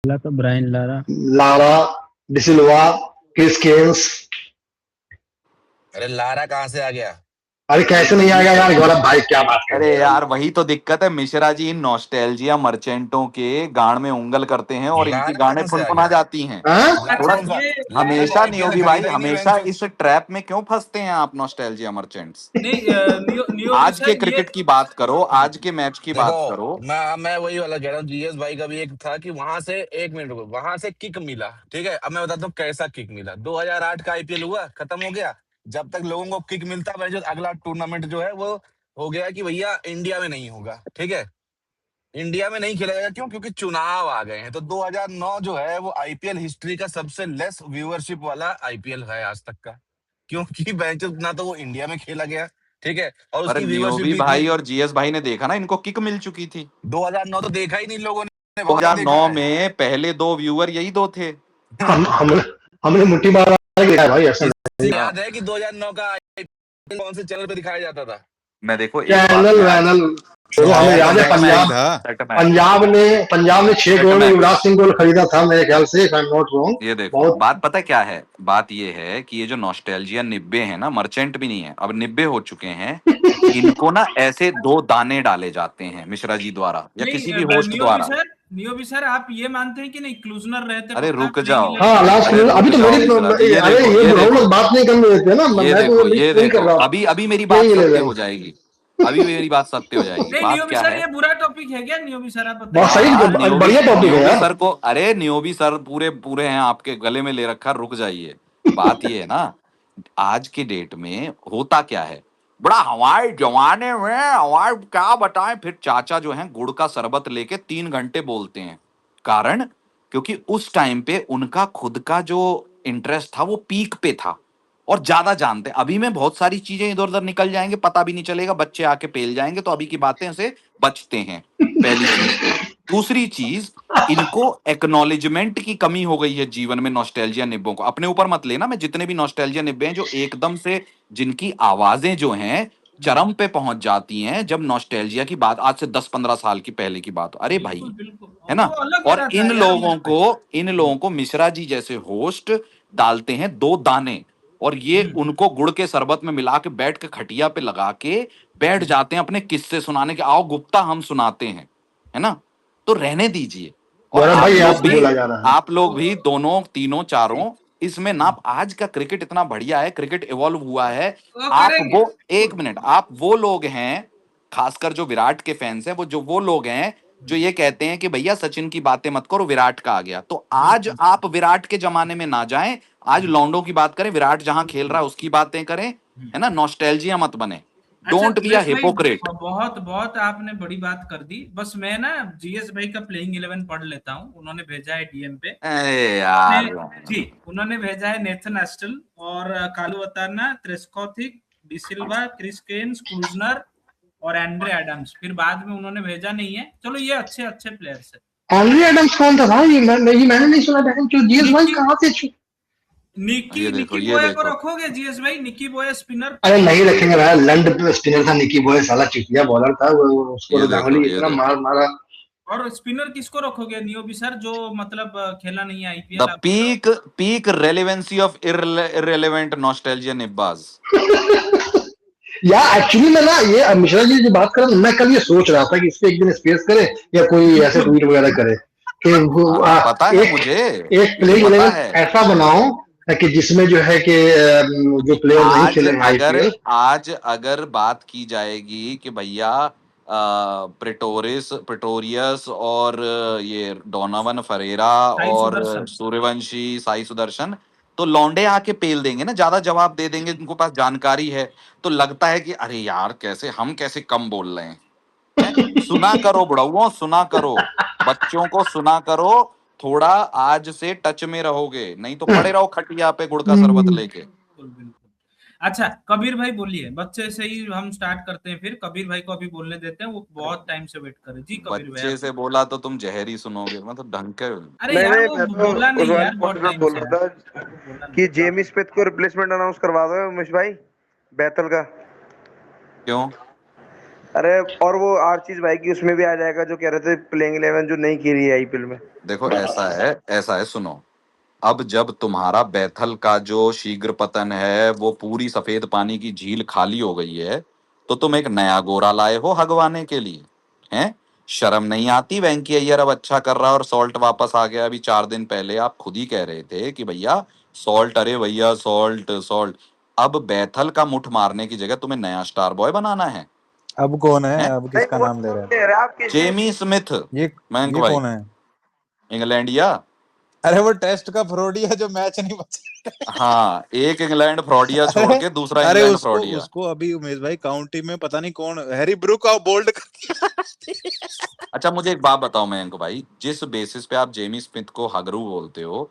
खेला तो Brian Lara. Lara de Silva, Chris Cairns. अरे लारा कहाँ से आ गया? अरे कैसे नहीं आएगा यार गौरव भाई, क्या बात कर अरे रहे हैं यार वही तो दिक्कत है, मिश्रा जी इन नॉस्टैल्जिया मर्चेंटों के गाड़ में उंगल करते हैं और इनकी लारा गाने कहाँ से आ फुनफुना गया? जाती हैं। हाँ? लारा थोड़ा कौन सा? लारा तो हमेशा आईपीएल नियोगी भाई, खरीदा ही नहीं हमेशा बेंचो। इस ट्रैप में क्यों फंसते हैं आप नॉस्टैल्जिया मर्चेंट्स? नहीं नियो आज के सर, क्रिकेट की बात करो, आज के मैच की बात देखो करो। मैं वही वाला कह रहा हूँ, जीएस भाई का भी एक था कि वहां से, एक मिनट रुको, वहां से किक मिला, ठीक है। अब मैं बताता हूँ कैसा किक मिला। 2008 का आईपीएल हुआ, खत्म हो गया। जब तक लोगों को किक मिलता है, जो अगला टूर्नामेंट जो है वो हो गया कि भैया इंडिया में नहीं होगा, ठीक है। इंडिया में नहीं खेला जाएगा, क्यों? क्योंकि चुनाव आ गए हैं। तो 2009 जो है वो आईपीएल हिस्ट्री का सबसे लेस व्यूअरशिप वाला आईपीएल है आज तक का, क्योंकि मैच ना तो वो इंडिया में खेला गया, ठीक है, और पर उसकी व्यूअरशिप नियोगी भी इतनी। भाई और जीएस भाई ने देखा ना, इनको किक मिल चुकी थी। 2009 तो देखा ही नहीं लोगों ने, बहुत देखा 2009 है। में पहले 2 व्यूअर यही 2 थे। हमने मुट्ठी मारा है भाई, ऐसा किसी को याद है कि 2009 का आईपीएल कौन से चैनल पे दिखाया जाता था? मैं देखो एक चैनल वैनल छोड़ो, हमें याद है पंजाब ने 6 करोड़ में युवराज सिंह को खरीदा था मेरे ख्याल से, if I am not wrong. ये देखो बात पता क्या है, बात ये है कि ये जो नॉस्टैल्जिया निब्बे है ना, मर्चेंट भी नहीं है, अब निब्बे हो चुके हैं। इनको ना ऐसे 2 दाने डाले जाते हैं मिश्रा जी द्वारा या किसी भी होस्ट द्वारा। नियो भी सर, आप ये मानते हैं कि नहीं क्लूजनर रहते? अरे रुक जाओ। हाँ लास्ट अरे अभी तो मेरी ये लोग बात नहीं करने देते ना, मैं तो ये नहीं कर देखो रहा। अभी मेरी बात सत्य हो जाएगी, अभी मेरी बात सत्य हो जाएगी। नहीं बात नियो भी क्या सर, है? ये बुरा टॉपिक है क्या नियो भी सर? आप बहुत सही, बढ़िया टॉपिक है यार। सर को, अरे नियोबी सर पूरे हैं आपके गले में ले रखा, रुक जाइए। बात ये है ना, आज के डेट में होता क्या है, बड़ा हमारे जमाने में हमारे क्या बताएं, फिर चाचा जो हैं गुड़ का शरबत लेके 3 घंटे बोलते हैं। कारण क्योंकि उस टाइम पे उनका खुद का जो इंटरेस्ट था वो पीक पे था और ज्यादा जानते हैं। अभी में बहुत सारी चीजें इधर उधर निकल जाएंगे, पता भी नहीं चलेगा, बच्चे आके पेल जाएंगे, तो अभी की बातें से बचते हैं, पहली चीज। दूसरी चीज, इनको एक्नॉलेजमेंट की कमी हो गई है जीवन में। नॉस्टैल्जिया निब्बों को अपने ऊपर मत लेना, मैं जितने भी नॉस्टैल्जिया निब्बे हैं जो एकदम से, जिनकी आवाजें जो हैं चरम पे पहुंच जाती हैं जब नॉस्टैल्जिया की बात, आज से 10-15 साल की पहले की बात, अरे भाई, है ना। और इन लोगों को मिश्रा जी जैसे होस्ट डालते हैं 2 दाने, और ये उनको गुड़ के शरबत में मिला के बैठ के खटिया पे लगा के बैठ जाते हैं अपने किस्से सुनाने के, आओ गुप्ता हम सुनाते हैं, है ना। तो रहने दीजिए। और आप लोग भी दोनों तीनों चारों इसमें ना, आज का क्रिकेट इतना बढ़िया है, क्रिकेट इवॉल्व हुआ है। आप वो, एक मिनट, आप वो लोग हैं, खासकर जो विराट के फैंस हैं, वो लोग हैं जो ये कहते हैं कि भैया सचिन की बातें मत करो, विराट का आ गया। तो आज आप विराट के जमाने में ना जाएं, आज लॉन्डो की बात करें, विराट जहां खेल रहा है उसकी बातें करें, है ना। नॉस्टैल्जिया मत बने, डोंट बी अ हिपोक्रेट। बहुत आपने बड़ी बात कर दी। बस मैं ना जीएस भाई का प्लेइंग 11 पढ़ लेता हूँ। उन्होंने भेजा है डीएम पे। यार जी, उन्होंने भेजा है नेथन एस्टल और Kaluwitharana, Trescothick, de Silva, Chris Cairns, Klusener और एंड्रे एडम्स। फिर बाद में उन्होंने भेजा नहीं है। चलो ये अच्छे प्लेयर्स है। एंड्रे एडम्स कौन था भाई? मैंने नहीं सुना। जीएस भाई कहाँ से? निकी बॉय को रखोगे जीएस भाई? निकी बॉय स्पिनर? अरे नहीं रखेंगे भाई, लंड स्पिनर था निकी बॉय, साला चुतिया बॉलर था वो, उसको गांगुली इतना मारा। और स्पिनर किसको रखोगे नियो भी सर, जो मतलब खेला नहीं है IPL? The peak relevancy of irrelevant nostalgia निब्बाज। या एक्चुअली मैं ना, ये मिश्रा जी जो बात कर रहे हैं, मैं कल ये सोच रहा था कि इसको एक दिन स्पेस करे या कोई ऐसे ट्वीट वगैरह करे कि पता है मुझे एक प्ले 11 ऐसा बनाओ कि जिसमें जो है कि जो प्लेयर नहीं खेले आईपीएल। आज अगर बात की जाएगी कि भैया प्रेटोरियस और ये डोनावन फरेरा और सूर्यवंशी, साई सुदर्शन, तो लौंडे आके पेल देंगे ना, ज्यादा जवाब दे देंगे, उनको पास जानकारी है। तो लगता है कि अरे यार कैसे कम बोल रहे हैं। सुना करो बुढ़ाओ, सुना करो, बच्चों को सुना करो, थोड़ा आज से टच में रहोगे, नहीं तो पड़े रहो खटिया पे गुड़ का शरबत लेके। अच्छा कबीर भाई बोलिए, बच्चे से ही हम स्टार्ट करते हैं, फिर कबीर भाई को अभी बोलने देते हैं, वो बहुत टाइम से वेट कर रहे। जी कबीर भाई। बच्चे से बोला तो तुम जहर ही सुनोगे, मतलब ढंग के। अरे यार वो बोला नहीं यार, बहुत टाइम बोल रहा था कि जेमी स्मिथ को रिप्लेसमेंट अनाउंस करवा दो उमेश भाई, बैतल का। क्यों? अरे और वो हर चीज भाई की उसमें भी आ जाएगा जो कह रहे थे प्लेइंग 11 जो नहीं खेली है आईपीएल में। देखो ऐसा है सुनो, अब जब तुम्हारा बैथल का जो शीघ्र पतन है वो पूरी सफेद पानी की झील खाली हो गई है, तो तुम एक नया गोरा लाए हो हगवाने के लिए। हैं? शर्म नहीं आती? वेंकी अय्यर अब अच्छा कर रहा है और सॉल्ट वापस आ गया। अभी 4 दिन पहले आप खुद ही कह रहे थे कि भैया सॉल्ट, अरे भैया सॉल्ट सॉल्ट। अब बैथल का मुठ मारने की जगह तुम्हें नया स्टार बॉय बनाना है। अब कौन है? हैं? अब नहीं किसका वो नाम ले रहे हैं? ले रहे आप किस जेमी स्मिथ। ये मयंक ये भाई, कौन है? इंग्लैंडिया। अरे वो टेस्ट का फ्रॉडिया जो मैच नहीं बचा। हाँ, एक इंग्लैंड फ्रॉडिया छोड़ अरे के दूसरा अरे इंग्लैंड उसको फ्रॉडिया। उसको अभी उमेश भाई काउंटी में पता नहीं कौन हैरी ब्रूक और बोल्ड अच्छा मुझे एक बात बताओ मयंक भाई, जिस बेसिस पे आप जेमी स्मिथ को हगरू बोलते हो,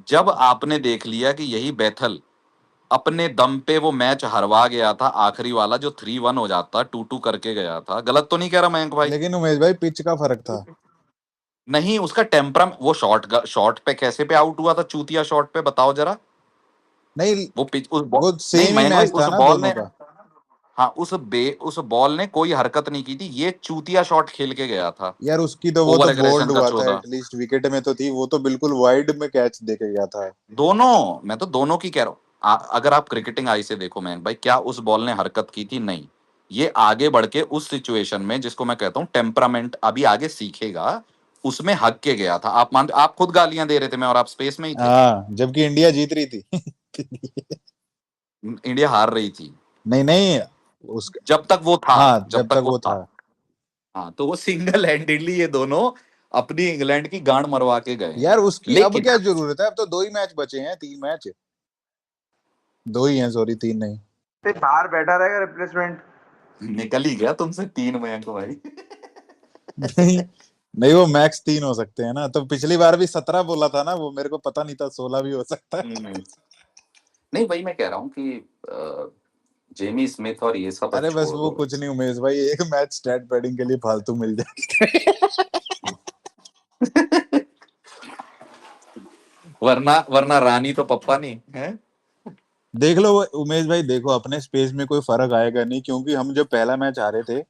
जब आपने देख लिया कि यही बैथल अपने दम पे वो मैच हरवा गया था, आखिरी वाला जो 3-1 हो जाता, 2-2 करके गया था, गलत तो नहीं कह रहा मयंक भाई? लेकिन उमेश भाई पिच का फर्क था। नहीं, उसका टेम्परम, वो शॉट पे कैसे पे आउट हुआ था, चूतिया शॉट पे, बताओ जरा। नहीं वो पिच वो नहीं सेम ही मयंक भाई, मैच था उस ना बॉल दोनों ने, का। हाँ उस बॉल ने कोई हरकत नहीं की थी, ये चूतिया शॉट खेल के गया था। यार उसकी तो वो तो ओवर बोल्ड एग्रेशन का हुआ था, 14। एटलीस्ट विकेट में तो थी, वो तो बिल्कुल वाइड में कैच देके गया था। दोनों, मैं तो दोनों की कह रहा हूँ। अगर आप क्रिकेटिंग आई से देखो मैन भाई, क्या उस बॉल ने हरकत की थी? नहीं। ये आगे बढ़ के उस सिचुएशन में, जिसको मैं कहता हूँ टेम्परामेंट अभी आगे सीखेगा, उसमें हक के गया था। आप खुद गालियां दे रहे थे, मैं और आप स्पेस में ही थे। हाँ, जबकि इंडिया जीत रही थी। इंडिया हार रही थी नहीं नहीं, उस जब तक वो था, हाँ जब जब तक तक वो वो था। था। हाँ, तो वो सिंगल हैंडेडली ये दोनों अपनी इंग्लैंड की गांड मरवा के गए हैं। यार उसकी अब लेकिन क्या जरूरत है? अब तो 2 ही मैच बचे हैं, 3 मैच। 2 ही हैं, सॉरी 3 नहीं। फिर बाहर बैठा रहेगा रिप्लेसमेंट। निकल ही गया तुमसे 3 मयंक भाई। नहीं नहीं, वो मैक्स 3 हो सकते हैं ना, तो पिछली बार भी 17 बोला था ना, वो मेरे को पता नहीं था, 16 भी हो सकता है। नहीं, वही मैं कह रहा हूँ कि जेमी स्मिथ और ये सब अब अरे बस छोड़ वो दो। कुछ नहीं उमेश भाई, एक मैच स्टैट पैडिंग के लिए फालतू मिल जाए। वरना वरना रानी तो पप्पा नहीं है। देख लो उमेश भाई, देखो अपने स्पेस में कोई फर्क आएगा नहीं, क्योंकि हम जब पहला मैच हारे थे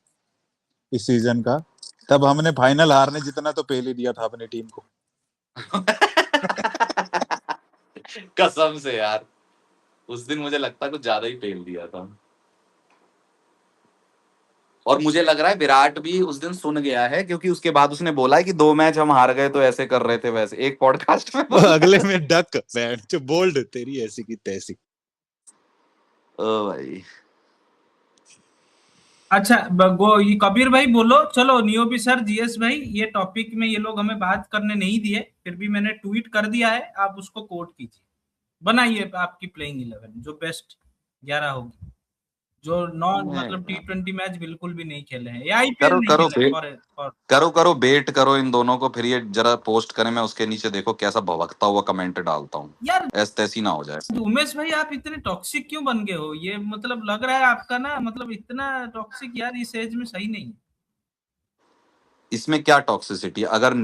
इस सीजन का, तब हमने फाइनल हारने जितना तो पहले दिया था अपनी टीम को। कसम से यार, उस दिन मुझे लगता है कुछ ज्यादा ही फेल दिया था। और मुझे लग रहा है विराट भी उस दिन सुन गया है, क्योंकि उसके बाद उसने बोला है कि 2 मैच हम हार गए तो ऐसे कर रहे थे वैसे, एक पॉडकास्ट में वो बोला अगले है। में डक बैंड जो बोल्ड तेरी ऐसी की तैसी। ओ भाई, अच्छा ये कबीर भाई बोलो, चलो नियोबी सर, जीएस भाई, ये टॉपिक में ये लोग हमें बात करने नहीं दिए, फिर भी मैंने ट्वीट कर दिया है, आप उसको कोट कीजिए, बनाइए आपकी प्लेइंग 11 जो बेस्ट 11 होगी, जो नॉन मतलब T20 मैच बिल्कुल भी नहीं खेले हैं या आईपीएल करो नहीं करो खेले हैं फॉर करो बेट करो इन दोनों को, फिर ये जरा पोस्ट करें, मैं उसके नीचे देखो कैसा भवकता हुआ कमेंट डालता हूँ, यार। ऐसी तैसी ना हो जाए। उमेश भाई आप इतने टॉक्सिक क्यों बन गए हो? ये मतलब लग रहा है आपका ना, मतलब इतना टॉक्सिक यार इस एज में सही नहीं है। इसमें क्या टॉक्सिसिटी? अगर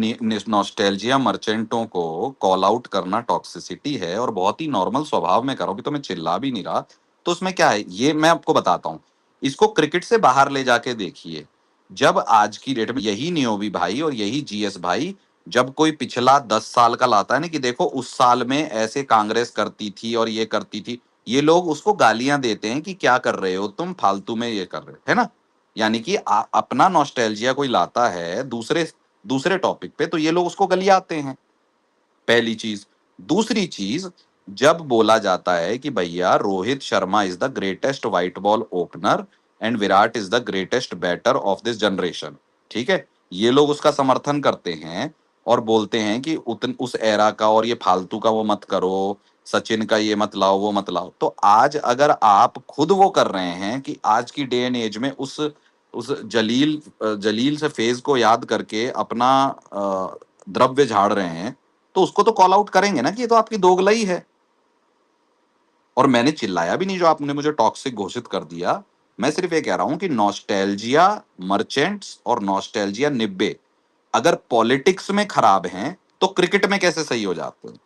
नॉस्टैल्जिया मर्चेंटों को कॉल आउट करना टॉक्सिसिटी है और बहुत ही नॉर्मल स्वभाव में करो, भी तो मैं चिल्ला भी नहीं रहा, तो उसमें क्या है? ये मैं आपको बताता हूँ। इसको क्रिकेट से बाहर ले जाके देखिए। जब आज की डेट में यही नियोबी भाई और यही जीएस भाई, जब कोई पिछला 10 साल का लाता है ना कि देखो उस साल में ऐसे कांग्रेस करती थी और ये करती थी, ये लोग उसको गालियां देते हैं कि क्या कर रहे हो तुम, फालतू में ये कर रहे हो, है ना? यानी कि अपना नॉस्टैल्जिया कोई लाता है दूसरे दूसरे टॉपिक पे, तो ये लोग उसको गलियाते हैं, पहली चीज। दूसरी चीज, जब बोला जाता है कि भैया Rohit Sharma is the greatest white ball opener and Virat is the greatest batter of this generation, ठीक है, ये लोग उसका समर्थन करते हैं और बोलते हैं कि उस एरा का और ये फालतू का वो मत करो, सचिन का ये मत लाओ वो मत लाओ। तो आज अगर आप खुद वो कर रहे हैं कि आज की डे एंड एज में उस जलील से फेज को याद करके अपना द्रव्य झाड़ रहे हैं, तो उसको तो कॉल आउट करेंगे ना कि ये तो आपकी दोगलाई है। और मैंने चिल्लाया भी नहीं जो आपने मुझे टॉक्सिक घोषित कर दिया। मैं सिर्फ ये कह रहा हूं कि नॉस्टैल्जिया मर्चेंट्स और नॉस्टैल्जिया निब्बे अगर पॉलिटिक्स में खराब हैं, तो क्रिकेट में कैसे सही हो जाते हैं?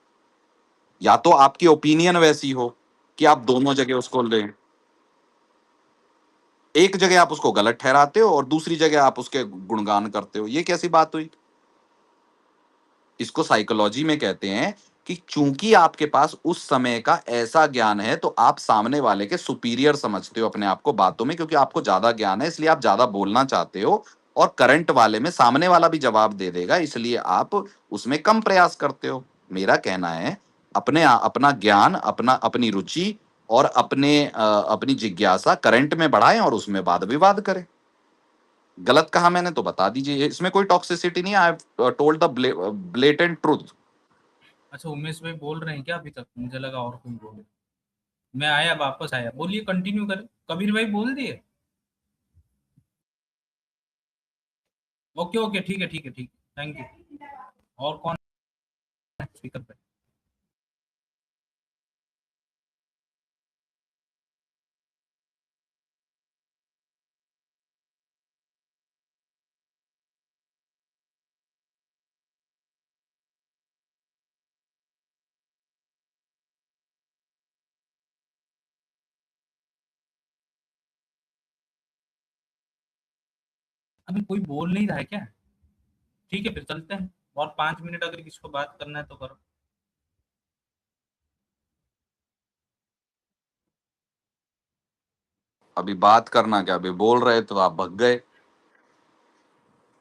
या तो आपकी ओपिनियन वैसी हो कि आप दोनों जगह उसको लें। एक जगह आप उसको गलत ठहराते हो और दूसरी जगह आप उसके गुणगान करते हो, ये कैसी बात हुई? इसको साइकोलॉजी में कहते हैं कि चूंकि आपके पास उस समय का ऐसा ज्ञान है, तो आप सामने वाले के सुपीरियर समझते हो अपने आप को बातों में, क्योंकि आपको ज्यादा ज्ञान है, इसलिए आप ज्यादा बोलना चाहते हो। और करंट वाले में सामने वाला भी जवाब दे देगा, इसलिए आप उसमें कम प्रयास करते हो। मेरा कहना है अपना ज्ञान, अपनी रुचि और अपनी जिज्ञासा करंट में बढ़ाएं और उसमें वाद विवाद करें। गलत कहा मैंने तो बता दीजिए, इसमें कोई टॉक्सिसिटी नहीं है। I told the blatant truth. अच्छा, उमेश भाई बोल रहे हैं क्या अभी तक? मुझे लगा और कोई बोले। मैं आया, वापस आया, बोलिए, कंटिन्यू करें। कबीर भाई बोल दिए? ओके ओके, ठीक है ठीक है ठीक है, थैंक यू। और कौन है स्पीकर पे? अभी कोई बोल नहीं रहा है क्या? ठीक है, फिर चलते हैं। और 5 मिनट अगर किसी को बात करना है तो करो। अभी बात करना क्या, अभी बोल रहे तो आप भग गए।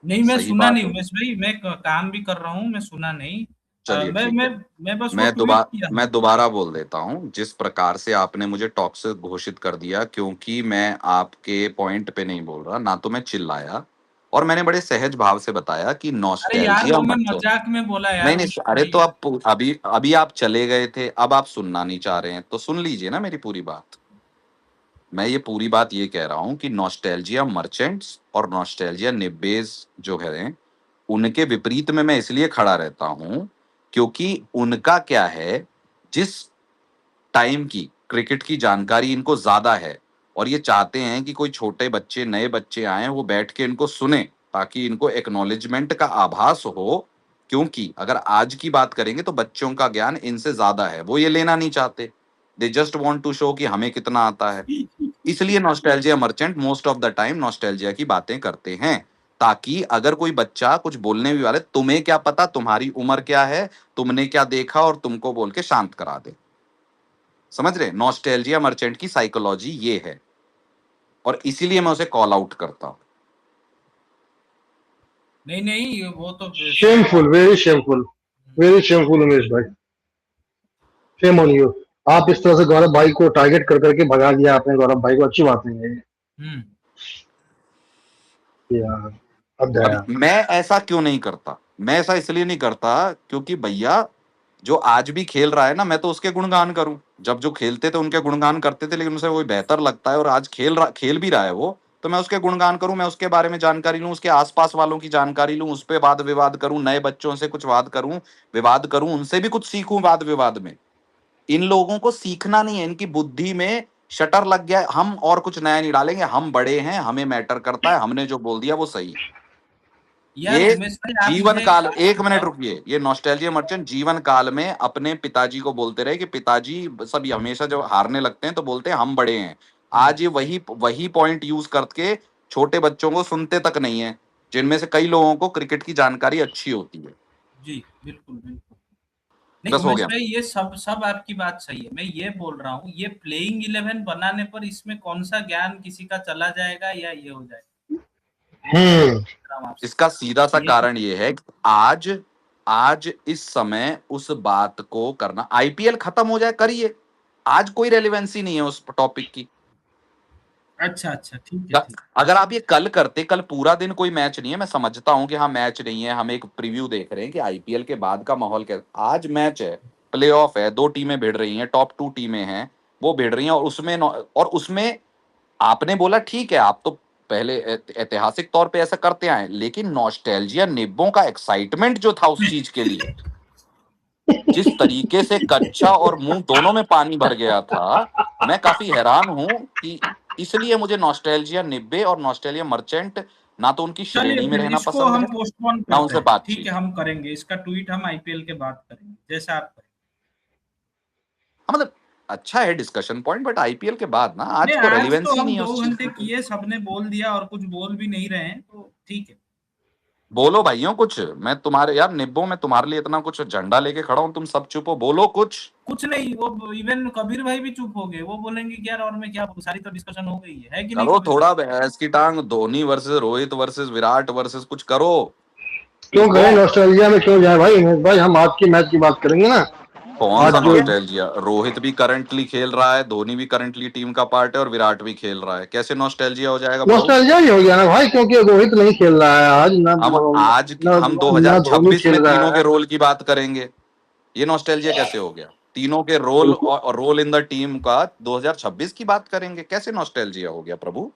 नहीं, मैं सही सुना बात नहीं है। उमेश भाई, मैं काम भी कर रहा हूँ, मैं सुना नहीं। चलिए मैं ठीक है। बस वो ट्वीट किया मैं था। दोबारा बोल देता हूं। जिस प्रकार से आपने मुझे टॉक्सिक घोषित कर दिया, क्योंकि मैं आपके पॉइंट पे नहीं बोल रहा, ना तो मैं चिल्लाया, और मैंने बड़े सहज भाव से बताया कि अरे यार, नॉस्टैल्जिया वो मैं मत। मजाक में बोला नहीं यार, नहीं, उमेश अरे भाई। तो आप अभी अभी आप चले गए थे, अब आप सुनना नहीं चाह रहे हैं, तो सुन लीजिए ना मेरी पूरी बात। मैं ये पूरी बात ये कह रहा हूं कि नॉस्टैल्जिया मर्चेंट्स और नॉस्टैल्जिया निब्बेज जो है, उनके विपरीत में मैं इसलिए खड़ा रहता हूं क्योंकि उनका क्या है, जिस टाइम की क्रिकेट की जानकारी इनको ज्यादा है, और ये चाहते हैं कि कोई छोटे बच्चे, नए बच्चे आए, वो बैठ के इनको सुने, ताकि इनको एक्नॉलेजमेंट का आभास हो। क्योंकि अगर आज की बात करेंगे तो बच्चों का ज्ञान इनसे ज्यादा है, वो ये लेना नहीं चाहते। They just want to show कि हमें कितना आता है। इसलिए nostalgia merchant most of the time nostalgia की बातें करते हैं, ताकि अगर कोई बच्चा कुछ बोलने भी वाले, तुम्हें क्या पता, तुम्हारी उम्र क्या है, तुमने क्या देखा, और तुमको बोल के शांत करा दे। समझ रहे? नॉस्टैल्जिया मर्चेंट की साइकोलॉजी ये है, और इसीलिए मैं उसे कॉल आउट करता हूं। नहीं नहीं, वो तो सब शेमफुल, वेरी शेमफुल उमेश भाई, शेम ऑन यू। आप इस तरह से गौरव भाई को टारगेट कर करके भगा दिया आपने गौरव भाई को, अच्छी बात नहीं है हम्म। ये यार। अब अब दया। मैं ऐसा क्यों नहीं करता? मैं ऐसा इसलिए नहीं करता क्योंकि भैया जो आज भी खेल रहा है ना, मैं तो उसके गुणगान करूं। जब जो खेलते थे उनके गुणगान करते थे, लेकिन उसे वो बेहतर लगता है, और आज खेल भी रहा है वो, तो मैं उसके गुणगान करूं, मैं उसके बारे में जानकारी लूं, उसके आसपास वालों की जानकारी लूं, उस पर वाद विवाद करूं, नए बच्चों से कुछ विवाद करूं, उनसे भी कुछ सीखूं वाद विवाद में। इन लोगों को सीखना नहीं है, इनकी बुद्धि में शटर लग गया है, हम और कुछ नया नहीं डालेंगे, हम बड़े हैं, हमें मैटर करता है, हमने जो बोल दिया वो सही है। यार ये उमेश भाई, आप जीवन मुझे एक काल, बात एक मिनट बताओ। रुकिए, ये नॉस्टैल्जिया मर्चेंट जीवन काल में अपने पिताजी को बोलते रहे कि पिताजी, सब हमेशा जब हारने लगते हैं तो बोलते हैं हम बड़े हैं। आज ये वही वही पॉइंट यूज करके छोटे बच्चों को सुनते तक नहीं है, जिनमें से कई लोगों को क्रिकेट की जानकारी अच्छी होती है। जी, बिल्कुल बिल्कुल। नहीं बस हो उमेश गया। भाई, ये सब सब आपकी बात सही है। मैं ये बोल रहा हूँ, ये प्लेइंग 11 बनाने पर इसमें कौन सा ज्ञान किसी का चला जाएगा या ये हो जाएगा? वो मैं हम्म। पूछ रहा हूँ आपसे। इसका सीधा सा ये कारण ये है कि आज आज इस समय उस बात को करना, आईपीएल खत्म हो जाए करिए, आज कोई रेलिवेंसी नहीं है उस टॉपिक की। अच्छा अच्छा, ठीक है ठीक। अगर आप ये कल करते, कल पूरा दिन कोई मैच नहीं है, मैं समझता हूं कि हाँ मैच नहीं है, हम एक प्रीव्यू देख रहे हैं कि आईपीएल के बाद का माहौल कैसा। आज मैच है, प्लेऑफ है, दो टीमें भिड़ रही हैं, टॉप 2 टीमें हैं, वो भिड़ रही हैं, और उसमें आपने बोला ठीक है, आप तो पहले ऐतिहासिक तौर पे ऐसा करते आए, लेकिन नॉस्टैल्जिया निब्बों का एक्साइटमेंट जो था उस चीज के लिए, जिस तरीके से कच्चा और मुंह दोनों में पानी भर गया था, मैं काफी हैरान हूं कि इसलिए मुझे नॉस्टैल्जिया निब्बे और नॉस्टैल्जिया मर्चेंट ना तो उनकी चलिए श्रेणी में फिर रहना इसको पसंद हम है, पोस्टपोन ना करते उनसे हैं, ठीक बातचीत। है, हम करेंगे इसका ट्वीट, हम आईपीएल के बाद करेंगे, जैसा आप करें। हाँ, मतलब अच्छा है डिस्कशन पॉइंट, बट आईपीएल के बाद ना आज नहीं, तो आज तो रेलिवेंसी हम नहीं है 2 उस चीज घंटे की। किए, सबने बोल दिया और कुछ बोल भी नहीं रहे हैं, तो ठीक है। बोलो भाइयों कुछ, मैं तुम्हारे यार निब्बो में तुम्हारे लिए इतना कुछ झंडा लेके खड़ा हूँ, तुम सब चुप हो, बोलो कुछ। कुछ नहीं, वो इवन कबीर भाई भी चुप हो गए, वो बोलेंगे कि यार और मैं क्या बोलूं, सारी तो डिस्कशन हो गई है कि नहीं करो कबीर थोड़ा भाई? भैंस की टांग, Dhoni versus Rohit versus Virat versus कुछ करो। क्यों निब्बो करें नॉस्टैल्जिया में, क्यों जाए भाई उमेश भाई, हम आज की मैच की बात करेंगे ना। कौन आज सा जो नॉस्टैल्जिया, रोहित भी करंटली खेल रहा है, धोनी भी करंटली टीम का पार्ट है और विराट भी खेल रहा है, कैसे नॉस्टैल्जिया हो जाएगा ब्रो? नॉस्टैल्जिया ही हो गया ना भाई, क्योंकि रोहित नहीं खेल रहा है आज ना, हम ना धोनी 2026 में खेल रहा तीनों के है। रोल की बात करेंगे, ये नॉस्टैल्जिया कैसे हो गया? तीनों के रोल बिल्कुल। और रोल इन द टीम का 2026 की बात करेंगे, कैसे नॉस्टैल्जिया हो गया प्रभु?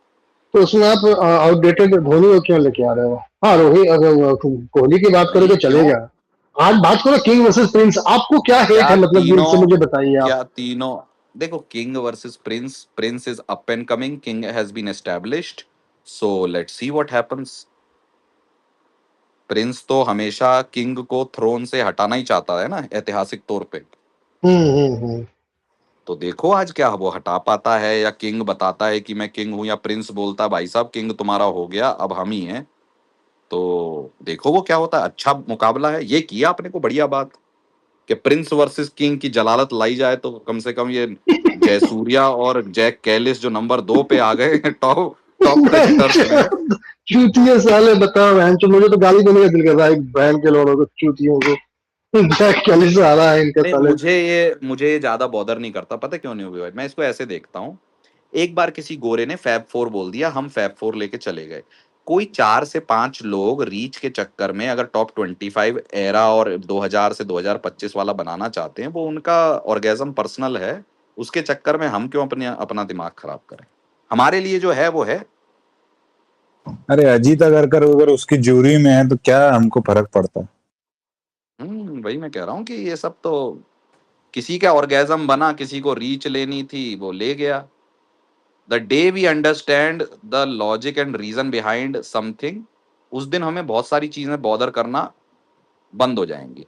तो उसमें आप आउटडेटेड धोनी को क्यों लेके आ रहे हो? हाँ रोहित, अगर कोहली की बात करें भाई तो क्यों? चलेगा। आज बात करो किंग वर्सेस प्रिंस, आपको क्या हेट क्या है, मतलब दिल से तीनों मुझे बताइए आप। क्या तीनों देखो, king versus prince, prince is up and coming, king has been established, so let's see what happens. Prince तो हमेशा किंग को थ्रोन से हटाना ही चाहता है ना, ऐतिहासिक तौर पे। हम्म। तो देखो आज क्या वो हटा पाता है, या किंग बताता है कि मैं किंग हूं, या प्रिंस बोलता है भाई साहब किंग तुम्हारा हो गया, अब हम ही हैं। तो देखो वो क्या होता है, अच्छा मुकाबला है ये, किया अपने को बढ़िया बात कि प्रिंस वर्सेस किंग की जलालत लाई जाए, तो कम से कम ये जयसूर्या और जैक कैलिस जो नंबर 2 पे आ गए टॉप टॉप क्रिकेटर्स में। चूतिए साले, बताओ बहन चो, मुझे तो गाली देने का दिल कर रहा है बहन के लोगों को, चूतियों को। जैक कैलिस आ रहा है इनके नहीं, साले। मुझे ये ज्यादा बॉदर नहीं करता, पता क्यों नहीं हुई भाई? मैं इसको ऐसे देखता हूँ, एक बार किसी गोरे ने फैब 4 बोल दिया, हम फैब 4 लेके चले गए। कोई 4 से 5 लोग रीच के चक्कर में अगर टॉप 25 एरा और 2000 से 2025 वाला बनाना चाहते हैं, वो उनका ऑर्गेजम पर्सनल है, उसके चक्कर में हम क्यों अपने अपना दिमाग खराब करें? हमारे लिए जो है वो है। अरे अजीत अगर उसकी जूरी में है तो क्या हमको फर्क पड़ता है? वही मैं कह रहा हूँ कि ये सब तो किसी का ऑर्गेजम बना, किसी को रीच लेनी थी वो ले गया। The day we understand the logic and reason behind something, उस दिन हमें बहुत सारी चीजें बॉदर करना बंद हो जाएंगी।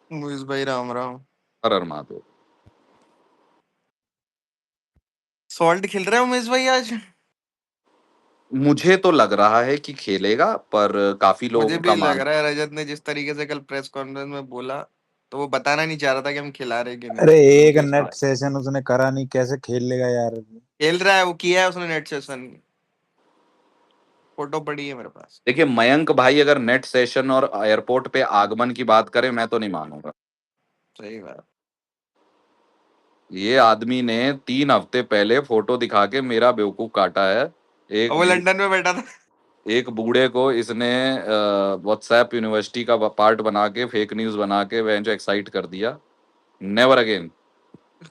मुइज भाई राम राम। हर हर महादेव। सॉल्ट खेल रहे हो उमेश भाई आज? मुझे तो लग रहा है कि खेलेगा, पर काफी मुझे लोगों भी का लग मान। रहा है, रजत ने जिस तरीके से कल प्रेस कॉन्फ्रेंस में बोला, तो वो बताना नहीं चाह रहा था कि हम खिला रहे कि नहीं। अरे एक मुझे इस नेट बात सेशन उसने करा नहीं, कैसे खेल लेगा यार? खेल रहा है, वो किया है उसने नेट सेशन, फोटो पड़ी है मेरे पास। देखिए, मयंक भाई अगर नेट सेशन और एयरपोर्ट पे आगमन की बात करें, मैं तो नहीं मानूंगा। सही बात। ये आदमी ने 3 हफ्ते पहले फोटो दिखा के मेरा बेवकूफ काटा है। और वो लंदन में बैठा था। एक बूढ़े को इसने व्हाट्सएप यूनिवर्सिटी का पार्ट बना के, फेक न्यूज बना के वह जो एक्साइट कर दिया। Never again.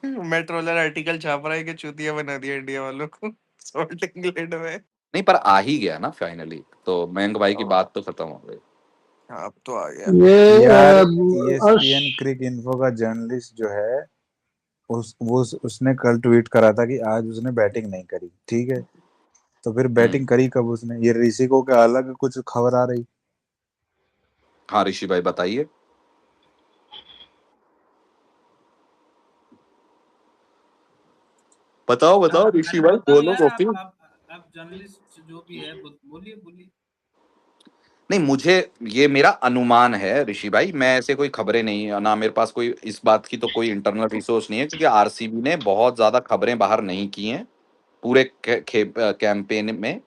मेट्रो वाला आर्टिकल छाप रहा है कि चूतिया बना दिया इंडिया वालों को सॉल्ट इंग्लैंड में। नहीं, पर आ ही गया ना फाइनली, तो मयंक भाई की बात तो खत्म हो गई। हाँ, अब तो आ गया। ये यार अर्श, ESPN क्रिक इन्फो का जर्नलिस्ट जो है, उसने कल ट्वीट करा था कि आज उसने बैटिंग नहीं करी, ठीक है? तो फिर बैटिंग करी कब उसने? ये ऋषि को क्या अलग कुछ खबर आ रही? हाँ ऋषि भाई बताइए। बताओ बताओ ऋषि मैंने भाई, बता बोलो दिया है, कॉफी। आप जर्नलिस्ट जो भी है बोलिए बोलिए। नहीं, मुझे ये मेरा अनुमान है ऋषि भाई, मैं ऐसे कोई खबरें नहीं है ना, मेरे पास कोई इस बात की तो कोई इंटरनल रिसोर्स नहीं है, क्योंकि आरसीबी ने बहुत ज्यादा खबरें बाहर नहीं की हैं पूरे कैंपेन में।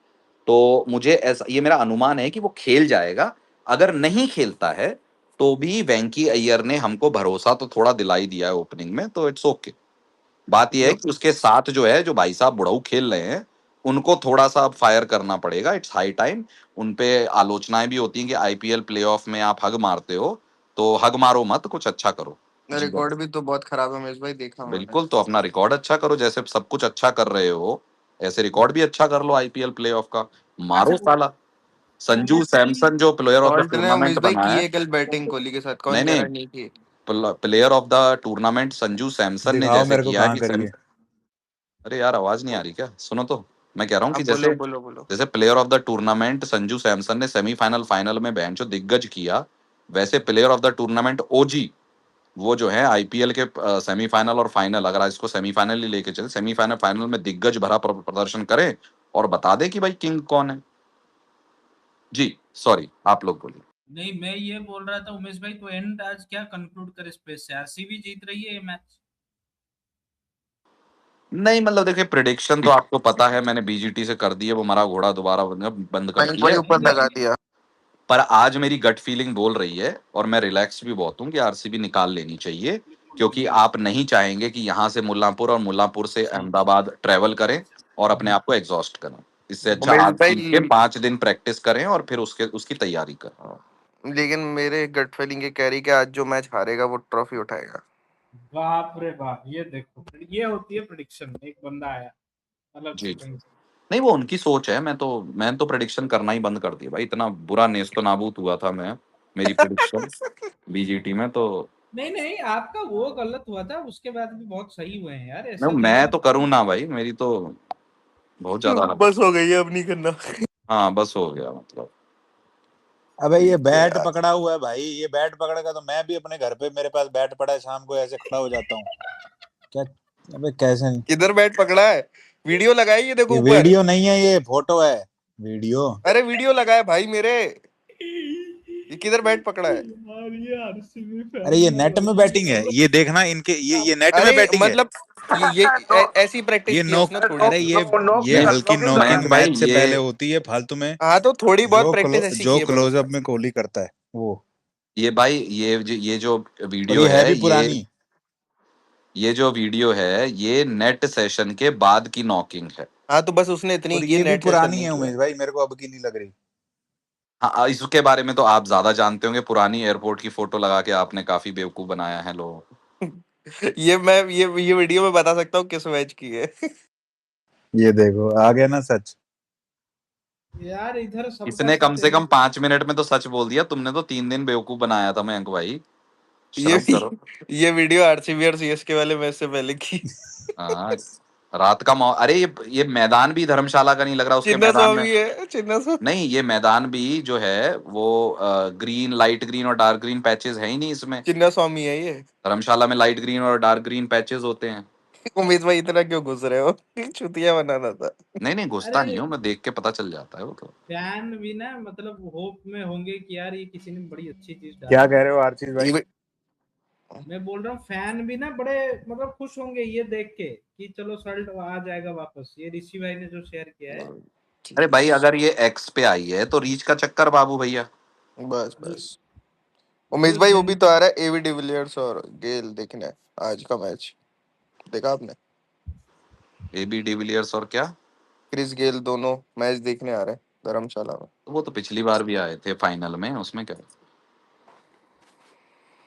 तो मुझे ऐसा, ये मेरा अनुमान है कि वो खेल जाएगा। अगर नहीं खेलता है तो भी वेंकी अय्यर ने हमको भरोसा तो थोड़ा दिला ही दिया है ओपनिंग में, तो इट्स ओके। बात यह है कि उसके साथ जो है, जो भाई साहब बुढ़ऊ खेल रहे हैं, उनको थोड़ा सा अब फायर करना पड़ेगा, इट्स हाई टाइम। उन पे आलोचनाएं भी होती हैं कि आईपीएल प्लेऑफ में आप हग मारते हो, तो हग मारो मत, कुछ अच्छा करो जीवन। रिकॉर्ड भी तो बहुत खराब है उमेश भाई, देखा मैंने। बिल्कुल, तो अपना रिकॉर्ड अच्छा करो, जैसे सब कुछ अच्छा कर रहे हो ऐसे रिकॉर्ड भी अच्छा कर लो आईपीएल प्लेऑफ का। अच्छा मारो साला। संजू उमेश भाई, सैमसन जो प्लेयर ऑफ द सॉल्ट ने टूर्नामेंट उमेश भाई बना की है। है कल बैटिंग कोहली के साथ, नहीं कौन कह नहीं, रहा है नहीं की? Player of the tournament Sanju Samson ने दिखाओ जैसे मेरे को किया है कहाँ कि करिए। अरे यार आवाज नहीं आ रही क्या? सुनो तो, मैं कह रहा हूँ कि अब बोलो जैसे बोलो बोलो। जैसे player of the tournament Sanju Samson ने सेमीफाइनल फाइनल में बेंचो दिग्गज किया, वैसे प्लेयर ऑफ द टूर्नामेंट ओजी वो जो है आईपीएल के सेमीफाइनल और फाइनल, अगर आज इसको सेमीफाइनल ही लेके चले, सेमीफाइनल फाइनल में दिग्गज भरा प्रदर्शन करे और बता दे कि भाई किंग कौन है। जी सॉरी, आप लोग बोलिए। नहीं, मैं ये बोल रहा था उमेश भाई, तो एंड आज क्या कंक्लूड करे स्पेस से? आरसीबी जीत रही है ये मैच। नहीं मतलब देखिए, प्रिडिक्शन तो आपको पता है, मैंने बीजीटी से कर दी है, वो मरा घोड़ा दोबारा बंद कर बैंक दी भाई है। ऊपर लगा दिया। पर आज मेरी गट फीलिंग बोल रही है, और मैं रिलैक्स भी बहुत हूँ, कि आरसीबी निकाल लेनी चाहिए, क्योंकि आप नहीं चाहेंगे कि यहाँ से मुल्लांपुर और मुल्लांपुर से अहमदाबाद ट्रेवल करें और अपने आप को एग्जॉस्ट करें। इससे अच्छा उमेश आज भाई जीत के 5 दिन प्रैक्टिस करें और फिर उसकी तैयारी करें। लेकिन मेरे गट फीलिंग ये कह रही कि आज जो मैच हारेगा वो ट्रॉफी उठाएगा। बाप रे बाप, ये देखो, ये होती है प्रिडिक्शन। एक बंदा आया अलग जी से जी। कहीं से। नहीं वो उनकी सोच है, मैं तो प्रेडिक्शन करना ही बंद कर दिया भाई, इतना बुरा नेस्तो नाबूद हुआ था मैं, मेरी प्रेडिक्शन बीजीटी में तो। नहीं नहीं, आपका वो गलत हुआ था, उसके बाद भी बहुत सही हुए हैं यार, ऐसा नहीं नहीं मैं है। तो करूँ ना भाई, मेरी तो बहुत ज्यादा। बस हो गई है, अब नहीं करना। हाँ बस हो गया मतलब। अबे ये ठीक है बैट यार। पकड़ा हुआ है भाई, ये बैट पकड़ेगा तो मैं भी अपने घर पे, मेरे पास बैट पड़ा है, शाम को ऐसे खड़ा हो जाता हूँ क्या। अबे कैसे नहीं? किधर बैट पकड़ा है? वीडियो लगाई, ये देखो ये ऊपर। वीडियो नहीं है, ये फोटो है। वीडियो? अरे वीडियो लगाया भाई मेरे। ये किधर बैट पकड़ा है? यार ये आरसीबी अरे ये फैन ना नेट में भाई, बैटिंग है, ये देखना इनके, ये नेट में अरे बैटिंग है। मतलब ऐसी प्रैक्टिस ये की है नॉक, उसने थोड़ी। अरे ये नहीं हल्की नॉकिंग मयंक भाई मैच से ये, पहले होती है फालतू में। हाँ तो थोड़ी बहुत प्रैक्टिस ऐसी की जो है बस क्लोजअप उसने। में कोहली करता है वो। ये भाई ये जो और वीडियो ये है है, भी पुरानी। ये जो वीडियो है ये नेट सेशन के बाद की नॉकिंग है। हाँ तो बस उसने इतनी और की, ये भी नेट सेशन पुरानी नहीं है किया। उमेश भाई, मेरे को अब की नहीं लग रही। हाँ इसके बारे में तो आप ज्यादा जानते होंगे, पुरानी एयरपोर्ट की फोटो लगा के आपने काफी बेवकूफ बनाया है लोगों को। ये वीडियो मैं बता सकता हूँ किस मैच की है। ये देखो आ गया ना सच। यार इधर सबका इसने कम सच से है। कम 5 मिनट में तो सच बोल दिया, तुमने तो 3 दिन बेवकूफ बनाया था मयंक भाई, ये शर्म करो। ये वीडियो आरसीबी और सीएसके वाले मैच से पहले की। हाँ रात का अरे ये मैदान भी धर्मशाला का नहीं लग रहा, उसके चिन्ना मैदान में। स्वामी है, चिन्ना स्वामी। नहीं ये मैदान भी जो है वो ग्रीन, लाइट ग्रीन और डार्क ग्रीन पैचेस है ही नहीं इसमें। चिन्ना स्वामी है ये। धर्मशाला में लाइट ग्रीन और डार्क ग्रीन पैचेस होते हैं। उमेश भाई इतना क्यों घुस रहे हो? चुतिया बनाना था। नहीं नहीं घुसता अरे नहीं हूँ मैं, देख के पता चल जाता है वो तो। फैन भी ना मतलब होप में होंगे कि यार ये किसी ने बड़ी अच्छी चीज क्या डाली कह है। रहे हो आरचीज भाई? मैं बोल रहा हूँ फैन भी ना बड़े मतलब खुश होंगे ये देख के कि चलो सल्ट आ जाएगा वापस। ये ऋषि भाई ने जो शेयर किया है। अरे भाई अगर ये एक्स पे आई है तो रीच का चक्कर बाबू भैया। बस ये बस। उमेश ये भाई वो जन भी तो आ रहा है, एवी डिविलियर्स और गेल देखने आज का मैच। देखा आपने? एबी डिविलियर्स और क्या? क्रिस गेल दोनों मैच देखने आ रहे हैं धर्मशाला में। तो वो तो पिछली बार भी आए थे फाइनल में, उसमें क्या।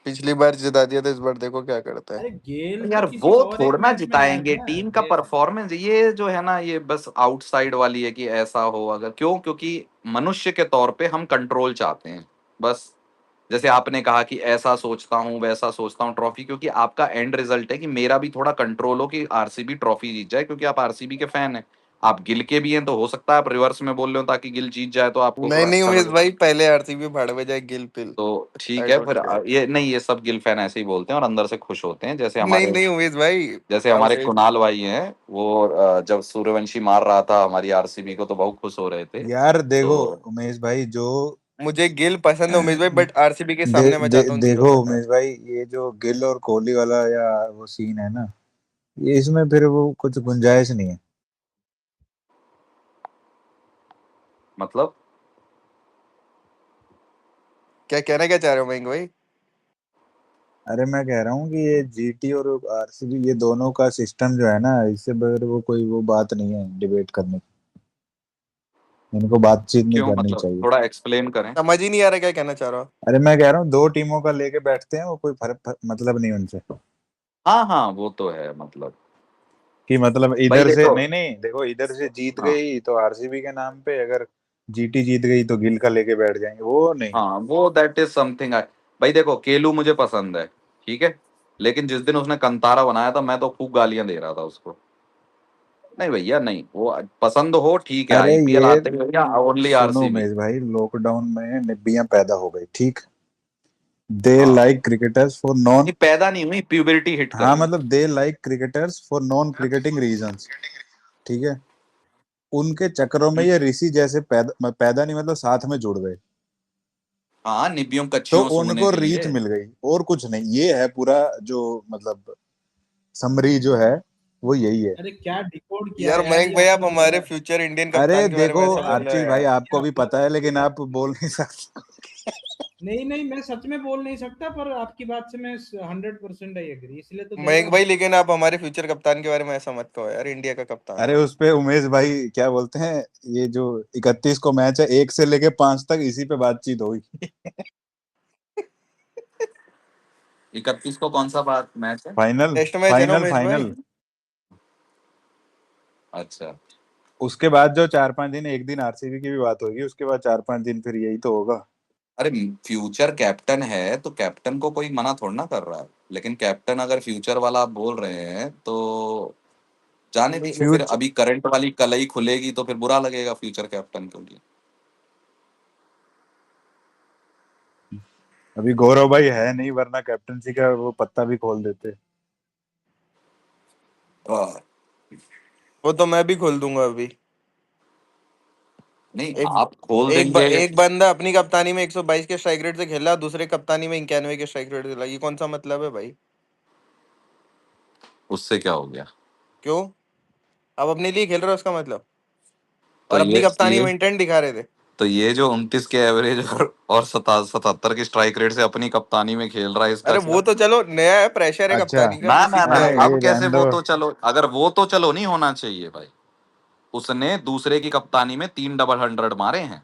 पिछली बार जिता दिया था, इस बार देखो क्या करता है। अरे गेल तो यार किसी वो और एक थोड़ा मैच में आया जिताएंगे, था टीम का गेल। परफॉर्मेंस ये जो है ना, ये बस आउटसाइड वाली है कि ऐसा हो, अगर क्यों, क्योंकि मनुष्य के तौर पे हम कंट्रोल चाहते हैं बस। जैसे आपने कहा कि ऐसा सोचता हूँ वैसा सोचता हूँ ट्रॉफी, क्योंकि आपका एंड रिजल्ट है कि मेरा भी थोड़ा कंट्रोल हो कि आरसीबी ट्रॉफी जीत जाए, क्योंकि आप आरसीबी के फैन हैं। आप गिल के भी हैं तो हो सकता है आप रिवर्स में बोल रहे हो ताकि गिल जीत जाए तो आपको नहीं थोड़ा नहीं अच्छा उमेश लगे। भाई, पहले आरसीबी भाड़ में जाए, गिल पिल। तो ठीक आई है डोंट फिर केयर। ये नहीं, ये सब गिल फैन ऐसे ही बोलते हैं और अंदर से खुश होते हैं, नहीं नहीं उमेश भाई। जैसे अब हमारे कुणाल भाई हैं वो जब सूर्यवंशी मार रहा था हमारी आरसीबी को तो बहुत खुश हो रहे थे यार देखो तो। उमेश भाई, जो मुझे गिल पसंद है उमेश भाई, बट आरसीबी के सामने मैं चाहता हूँ जीरो देखो पटा। उमेश भाई, ये जो गिल और कोहली वाला या वो सीन है ना, ये इसमें फिर वो कुछ गुंजाइश नहीं है। मतलब क्या चाह रहे हो मयंक भाई? अरे मैं कह रहा हूँ कि ये जीटी और आरसीबी, ये दोनों का सिस्टम जो है ना, इससे बगैर वो कोई वो बात नहीं है डिबेट करने की। इनको बातचीत नहीं क्यों, करनी मतलब चाहिए। थोड़ा एक्सप्लेन करें। समझ ही नहीं आ रहा क्या कहना चाह रहा हो। अरे मैं कह रहा हूँ दो टीमों का लेके बैठते हैं, वो कोई मतलब नहीं उनसे। हाँ हाँ वो तो है मतलब। कि मतलब भाई इधर से देखो, नहीं नहीं, देखो इधर से जीत हाँ गई तो आरसीबी के नाम पे, अगर जीटी जीत गई तो गिल का लेके बैठ जाएंगे, वो नहीं। हाँ वो दैट इज समथिंग। भाई देखो केलू मुझे पसंद है, ठीक है, लेकिन जिस दिन उसने कंतारा बनाया था मैं तो खूब गालियां दे रहा था उसको। नहीं भैया नहीं, वो पसंद हो ठीक है, अरे आईपीएल ये आते हैं या ओनली सुनो आरसीबी। उमेश भाई, लॉकडाउन में निब्बियां पैदा हो गई, ठीक। दे हाँ लाइक क्रिकेटर्स फॉर नॉन, नहीं पैदा नहीं हुई, प्यूबरिटी हिट कर हाँ गई। मतलब they like cricketers for non cricketing reasons, ठीक है। उनके चक्करों में ये ऋषि जैसे पैदा नहीं मतलब साथ में जुड़ गए, हाँ निबियों तो कच्छियों सूंघने उनको के रीच लिए। मिल गई, और कुछ नहीं। ये है पूरा जो मतलब समरी जो है वो यही है। अरे क्या डिकोड किया यार है यार मयंक ये भाई, आप आपने हमारे पूरा। फ्यूचर इंडियन अरे कप्तान के बारे में देखो ऐसे बोल रहे आर्ची हो भाई, यार। आपको भी पता है लेकिन आप बोल नहीं सकते। नहीं नहीं, मैं सच में बोल नहीं सकता, पर आपकी बात से मैं 100% आई एग्री, इसलिए तो दे मयंक रहा भाई, हूँ। लेकिन आप हमारे फ्यूचर कप्तान के बारे में ऐसा मत कहो यार, इंडिया का कप्तान अरे है वो। उस पे उमेश भाई क्या बोलते हैं, ये जो 31 को मैच है 1 से लेके 5 तक इसी पे बातचीत हुई। 31 को कौन सा बात मैच है? फाइनल, टेस्ट मैच है ना फाइनल, उमेश भाई? फाइनल। अच्छा उसके बाद जो 4-5 दिन, एक दिन आरसीबी की भी बात होगी, उसके बाद 4-5 दिन फिर यही तो होगा। अरे फ्यूचर कैप्टन है तो कैप्टन को कोई मना थोड़ा ना कर रहा है, लेकिन कैप्टन अगर फ्यूचर वाला आप बोल रहे हैं तो जाने दीजिए फिर। फ्यूचर, अभी करंट वाली कलई खुलेगी तो फिर बुरा लगेगा फ्यूचर कैप्टन के लिए। अभी गौरव भाई है नहीं, वरना कैप्टनसी का वो पत्ता भी खोल देते। आह, वो तो मैं भी खोल दूंगा अभी। नहीं एक आप खोल देंगे। एक बंदा अपनी कप्तानी में 122 के स्ट्राइक रेट से खेला, दूसरे कप्तानी में 91 के स्ट्राइक रेट से खेला, ये कौन सा मतलब है भाई? उससे क्या हो गया? क्यों? आप अपने लिए खेल रहे हो उसका मतलब? तो और अपनी कप्तानी ये में इंटेंट दिखा रहे थे। तो ये जो 29 के एवरेज और 77 की स्ट्राइक रेट से अपनी कप्तानी में खेल रहा है, इसका अरे क्या? वो तो चलो नया है, प्रेशर है अच्छा, कप्तानी का, ना अभी ना ना सीखना ना, अरे है। अब ये कैसे रहने वो दो। तो चलो, अगर वो तो चलो नहीं होना चाहिए भाई। उसने दूसरे की कप्तानी में 3 डबल 100 मारे हैं,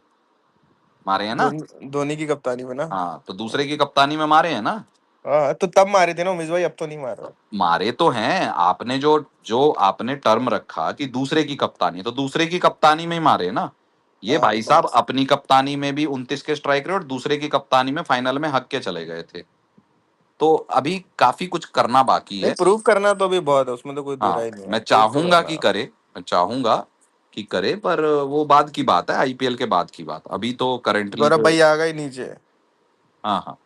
मारे हैं ना? धोनी की कप्तानी में ना? हाँ तो दूसरे की कप्तानी में मारे हैं ना? हाँ तो तब मारे थे ना उमेश भाई, अब तो नहीं मार रहा। मारे तो हैं आपने, जो जो आपने टर्म रखा कि दूसरे की कप्तानी, तो दूसरे की कप्तानी में ही मारे ना। ये हाँ भाई साहब अपनी कप्तानी में भी 29 के स्ट्राइक रेट और दूसरे की कप्तानी में फाइनल में हक के चले गए थे। तो अभी काफी कुछ करना बाकी नहीं, है। प्रूव करना तो भी बहुत है, उसमें तो कोई दो हाँ राय नहीं है, मैं प्रूव तो चाहूंगा करना कि है। करे, मैं चाहूंगा कि करे, पर वो बाद की बात है, आईपीएल के बाद की बात। अभी तो करंटली गौरव तो भाई आ गए नीचे। हाँ हाँ